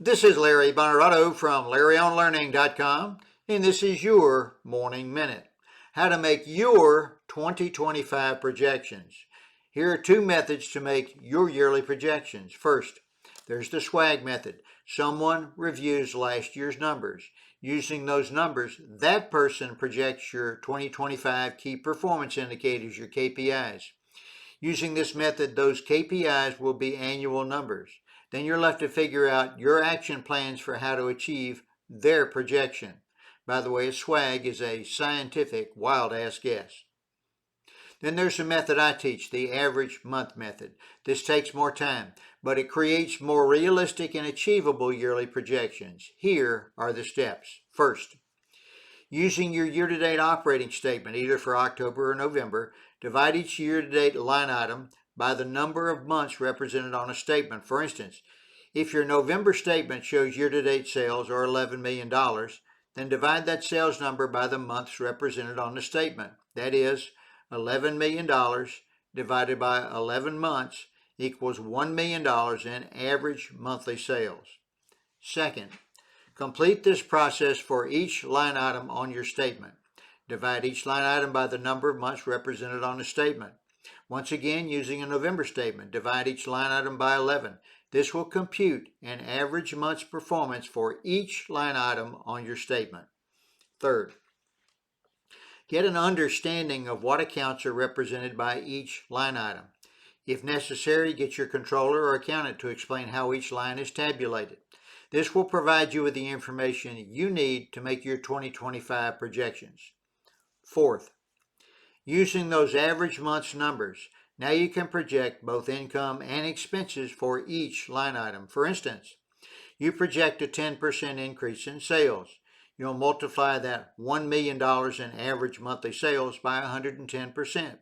This is Larry Bonarotto from LarryOnLearning.com, and this is your Morning Minute. How to make your 2025 projections. Here are two methods to make your yearly projections. First, there's the SWAG method. Someone reviews last year's numbers. Using those numbers, that person projects your 2025 key performance indicators, your KPIs. Using this method, those KPIs will be annual numbers. Then you're left to figure out your action plans for how to achieve their projection. By the way, a SWAG is a scientific wild-ass guess. Then there's the method I teach, the average month method. This takes more time, but it creates more realistic and achievable yearly projections. Here are the steps. First, using your year-to-date operating statement, either for October or November, divide each year-to-date line item by the number of months represented on a statement. For instance, if your November statement shows year-to-date sales are $11 million, then divide that sales number by the months represented on the statement. That is, $11 million divided by 11 months equals $1 million in average monthly sales. Second, complete this process for each line item on your statement. Divide each line item by the number of months represented on the statement. Once again, using a November statement, divide each line item by 11. This will compute an average month's performance for each line item on your statement. Third, get an understanding of what accounts are represented by each line item. If necessary, get your controller or accountant to explain how each line is tabulated. This will provide you with the information you need to make your 2025 projections. Fourth, using those average month's numbers, now you can project both income and expenses for each line item. For instance, you project a 10% increase in sales. You'll multiply that $1 million in average monthly sales by 110%.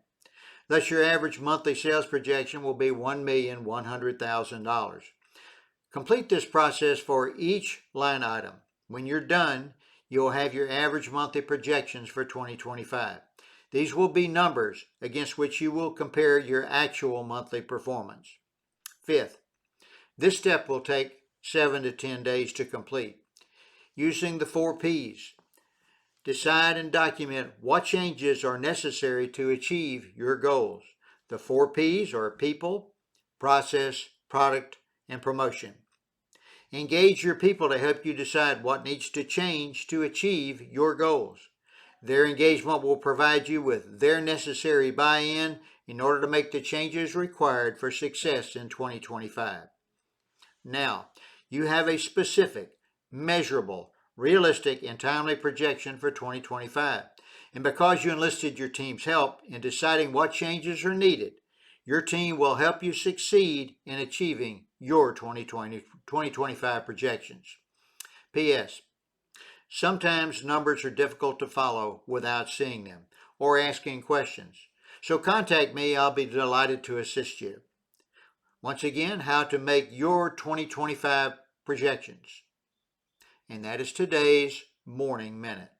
Thus, your average monthly sales projection will be $1,100,000. Complete this process for each line item. When you're done, you'll have your average monthly projections for 2025. These will be numbers against which you will compare your actual monthly performance. Fifth, this step will take 7 to 10 days to complete. Using the 4 P's, decide and document what changes are necessary to achieve your goals. The 4 P's are people, process, product, and promotion. Engage your people to help you decide what needs to change to achieve your goals. Their engagement will provide you with their necessary buy-in in order to make the changes required for success in 2025. Now, you have a specific, measurable, realistic, and timely projection for 2025. And because you enlisted your team's help in deciding what changes are needed, your team will help you succeed in achieving your 2025 projections. P.S. Sometimes numbers are difficult to follow without seeing them or asking questions. So contact me. I'll be delighted to assist you. Once again, how to make your 2025 projections. And that is today's Morning Minute.